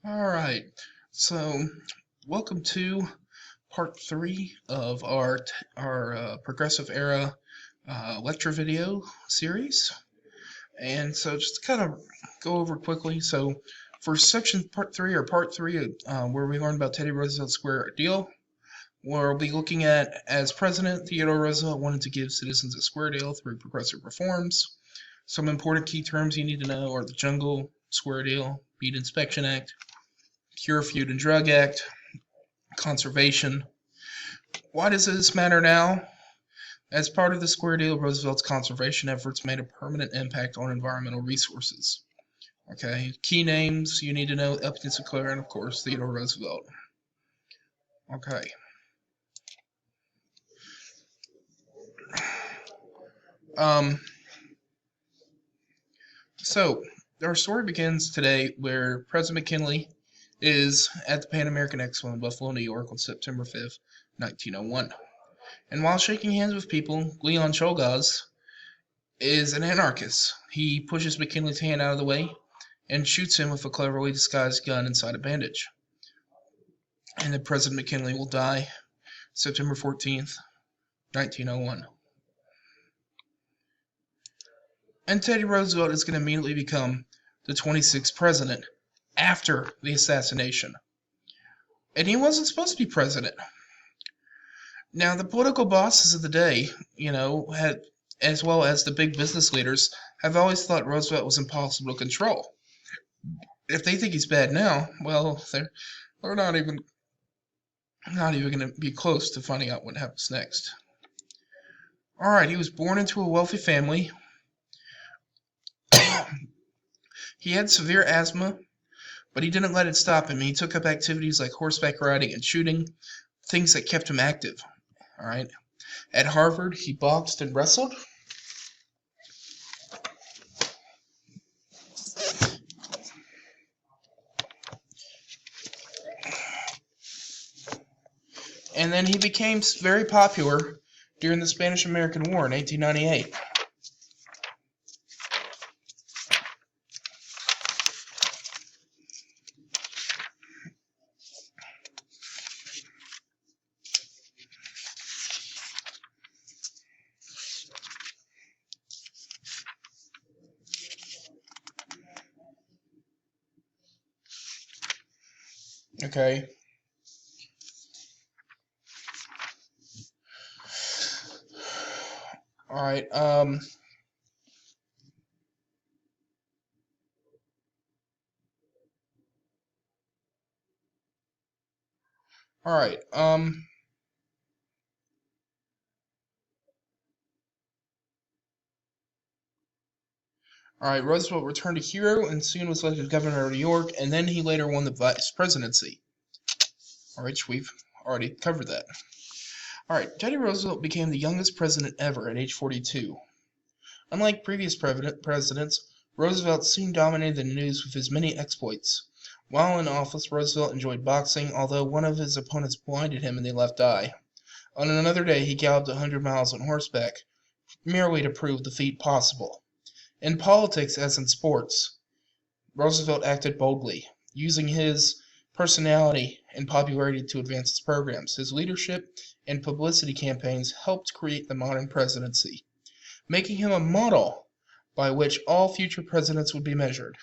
All right. So, welcome to part three of our progressive era lecture video series. And so, just to kind of go over quickly. So, for section part three, where we learned about Teddy Roosevelt's Square Deal, we'll be looking at as president, Theodore Roosevelt wanted to give citizens a square deal through progressive reforms. Some important key terms you need to know are the Jungle Square Deal, Bead Inspection Act, Pure Food and Drug Act, conservation. Why does this matter now? As part of the Square Deal, Roosevelt's conservation efforts made a permanent impact on environmental resources. Okay, key names you need to know: Upton Sinclair and, of course, Theodore Roosevelt. Okay. Um, so, our story begins today where President McKinley is at the Pan American Expo in Buffalo, New York on September 5th, 1901. And while shaking hands with people, Leon Czolgosz is an anarchist. He pushes McKinley's hand out of the way and shoots him with a cleverly disguised gun inside a bandage. And then President McKinley will die September 14th, 1901. And Teddy Roosevelt is going to immediately become the 26th president after the assassination. And he wasn't supposed to be president. Now, the political bosses of the day, had, as well as the big business leaders, have always thought Roosevelt was impossible to control. If they think he's bad now, well, they're not even going to be close to finding out what happens next. All right, he was born into a wealthy family. He had severe asthma, but he didn't let it stop him. He took up activities like horseback riding and shooting, things that kept him active. All right. At Harvard, he boxed and wrestled. And then he became very popular during the Spanish-American War in 1898. Okay. All right. All right. All right. Roosevelt returned a hero and soon was elected governor of New York, and then he later won the vice presidency. All right, we've already covered that. All right, Teddy Roosevelt became the youngest president ever at age 42. Unlike previous presidents, Roosevelt soon dominated the news with his many exploits. While in office, Roosevelt enjoyed boxing, although one of his opponents blinded him in the left eye. On another day, he galloped 100 miles on horseback, merely to prove the feat possible. In politics, as in sports, Roosevelt acted boldly, using his personality and popularity to advance his programs. His leadership and publicity campaigns helped create the modern presidency, making him a model by which all future presidents would be measured.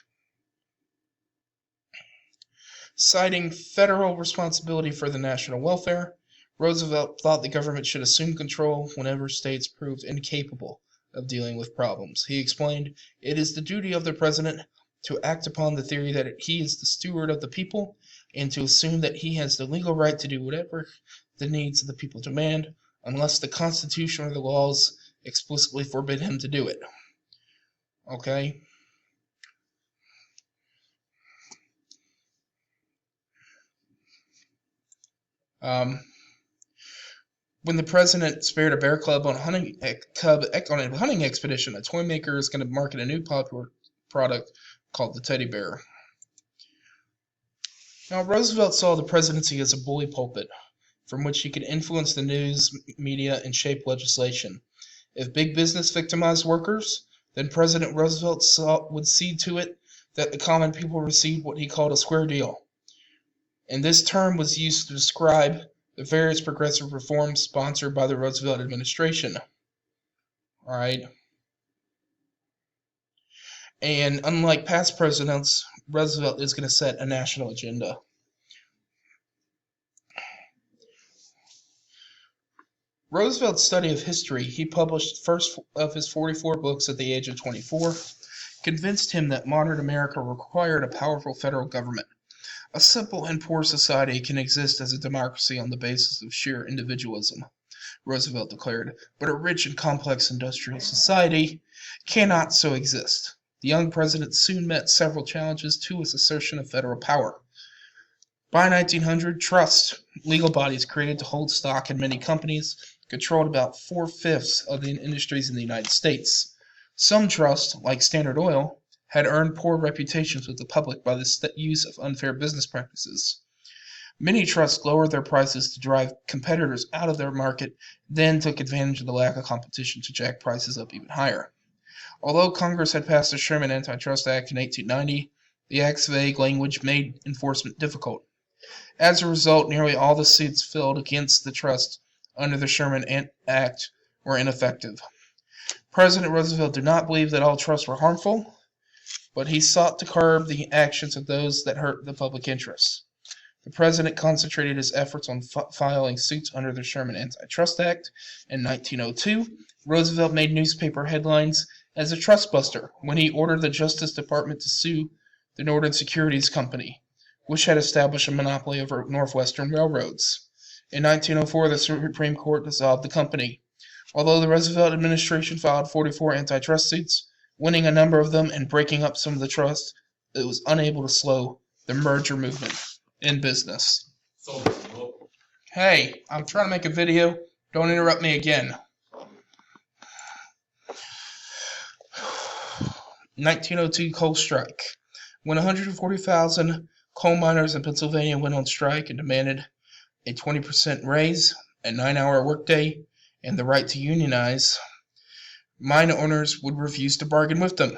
Citing federal responsibility for the national welfare, Roosevelt thought the government should assume control whenever states proved incapable of dealing with problems. He explained, "It is the duty of the president to act upon the theory that he is the steward of the people, and to assume that he has the legal right to do whatever the needs of the people demand, unless the Constitution or the laws explicitly forbid him to do it." Okay? When the president spared a bear cub on a hunting expedition, a toy maker is going to market a new popular product called the teddy bear. Now, Roosevelt saw the presidency as a bully pulpit from which he could influence the news media and shape legislation. If big business victimized workers, then President Roosevelt would see to it that the common people received what he called a square deal. and this term was used to describe the various progressive reforms sponsored by the Roosevelt administration. All right. And unlike past presidents, Roosevelt is going to set a national agenda. Roosevelt's study of history, he published the first of his 44 books at the age of 24, convinced him that modern America required a powerful federal government. A simple and poor society can exist as a democracy on the basis of sheer individualism, Roosevelt declared, but a rich and complex industrial society cannot so exist. The young president soon met several challenges to his assertion of federal power. By 1900, trusts, legal bodies created to hold stock in many companies, controlled about 4/5 of the industries in the United States. Some trusts, like Standard Oil, had earned poor reputations with the public by the use of unfair business practices. Many trusts lowered their prices to drive competitors out of their market, then took advantage of the lack of competition to jack prices up even higher. Although Congress had passed the Sherman Antitrust Act in 1890, the Act's vague language made enforcement difficult. As a result, nearly all the suits filed against the trust under the Sherman Act were ineffective. President Roosevelt did not believe that all trusts were harmful, but he sought to curb the actions of those that hurt the public interest. The president concentrated his efforts on filing suits under the Sherman Antitrust Act. In 1902, Roosevelt made newspaper headlines as a trust buster when he ordered the Justice Department to sue the Northern Securities Company, which had established a monopoly over Northwestern railroads. In 1904, the Supreme Court dissolved the company. Although the Roosevelt administration filed 44 antitrust suits, winning a number of them and breaking up some of the trusts, it was unable to slow the merger movement in business. Hey, I'm trying to make a video. Don't interrupt me again. 1902 coal strike. When 140,000 coal miners in Pennsylvania went on strike and demanded a 20% raise, a 9-hour workday, and the right to unionize, mine owners would refuse to bargain with them.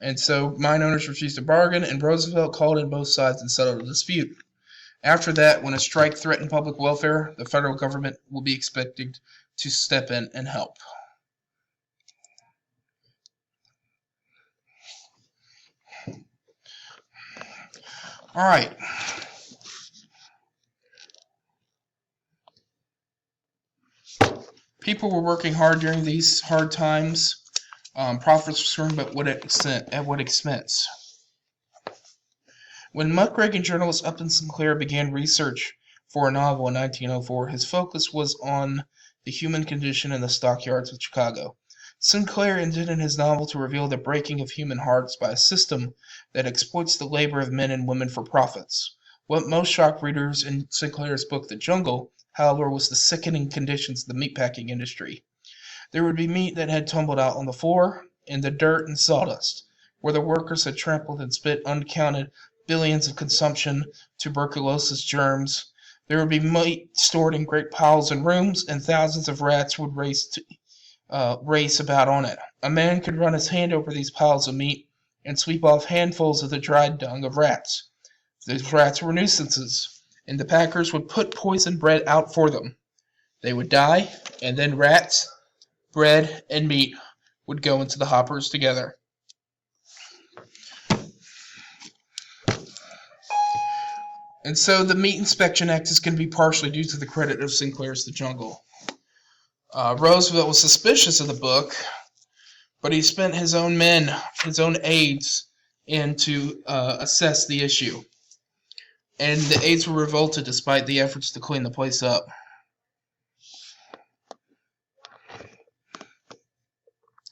And so mine owners refused to bargain, and Roosevelt called in both sides and settled the dispute. After that, when a strike threatened public welfare, the federal government will be expected to step in and help. All right. People were working hard during these hard times. Profits were soaring, but at what expense? When Muckrake and journalist Upton Sinclair began research for a novel in 1904, his focus was on the human condition in the stockyards of Chicago. Sinclair intended his novel to reveal the breaking of human hearts by a system that exploits the labor of men and women for profits. What most shocked readers in Sinclair's book The Jungle, however, was the sickening conditions of the meatpacking industry. There would be meat that had tumbled out on the floor, in the dirt and sawdust, where the workers had trampled and spit uncounted billions of consumption tuberculosis germs. There would be meat stored in great piles in rooms, and thousands of rats would race about on it. A man could run his hand over these piles of meat and sweep off handfuls of the dried dung of rats. These rats were nuisances, and the packers would put poisoned bread out for them. They would die, and then rats, bread, and meat would go into the hoppers together. And so the Meat Inspection Act is going to be partially due to the credit of Sinclair's The Jungle. Roosevelt was suspicious of the book, but he spent his own men, his own aides, in to assess the issue. And the aides were revolted despite the efforts to clean the place up.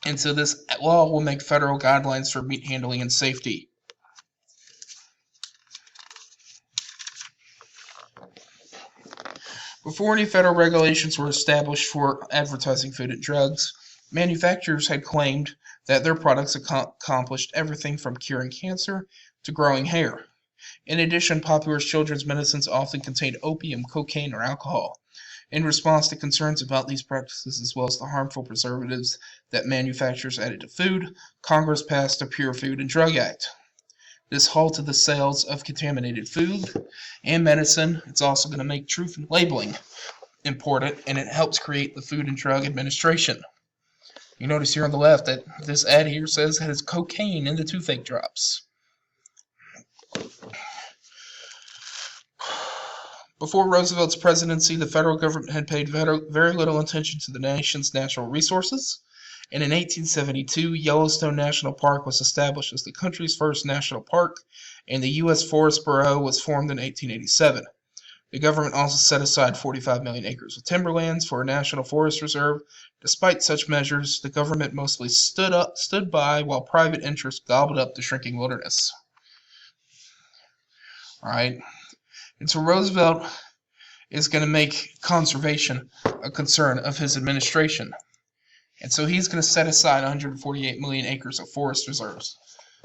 And so this law will make federal guidelines for meat handling and safety. Before any federal regulations were established for advertising food and drugs, manufacturers had claimed that their products accomplished everything from curing cancer to growing hair. In addition, popular children's medicines often contained opium, cocaine, or alcohol. In response to concerns about these practices as well as the harmful preservatives that manufacturers added to food, Congress passed the Pure Food and Drug Act. This halted the sales of contaminated food and medicine. It's also going to make truth in labeling important, and it helps create the Food and Drug Administration. You notice here on the left that this ad here says it has cocaine in the toothache drops. Before Roosevelt's presidency, the federal government had paid very little attention to the nation's natural resources, and in 1872, Yellowstone National Park was established as the country's first national park, and the U.S. Forest Bureau was formed in 1887. The government also set aside 45 million acres of timberlands for a national forest reserve. Despite such measures, the government mostly stood by while private interests gobbled up the shrinking wilderness. All right. And so Roosevelt is going to make conservation a concern of his administration. And so he's going to set aside 148 million acres of forest reserves.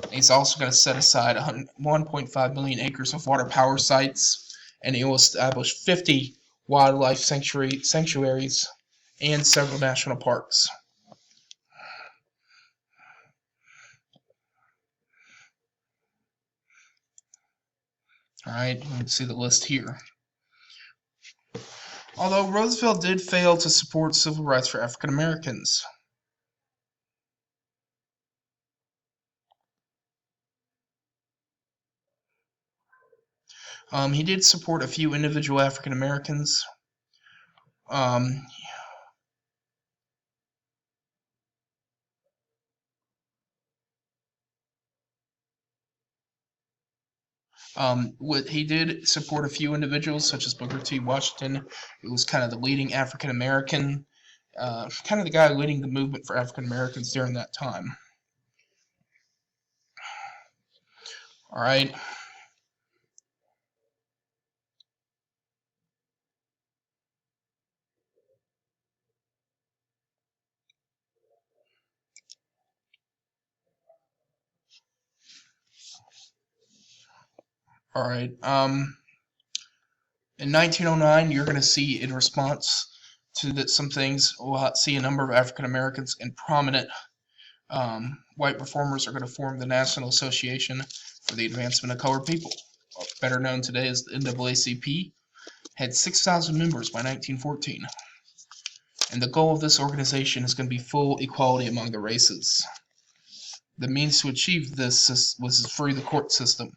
And he's also going to set aside 1.5 million acres of water power sites. And he will establish 50 wildlife sanctuaries and several national parks. All right, you can see the list here. Although Roosevelt did fail to support civil rights for African Americans. He did support a few individual African Americans. He did support a few individuals, such as Booker T. Washington, who was kind of the leading African American, kind of the guy leading the movement for African Americans during that time. All right. All right. In 1909, you're going to see, in response to some things, we'll see a number of African Americans and prominent white reformers are going to form the National Association for the Advancement of Colored People, better known today as the NAACP. Had 6,000 members by 1914. And the goal of this organization is going to be full equality among the races. The means to achieve this was through the court system.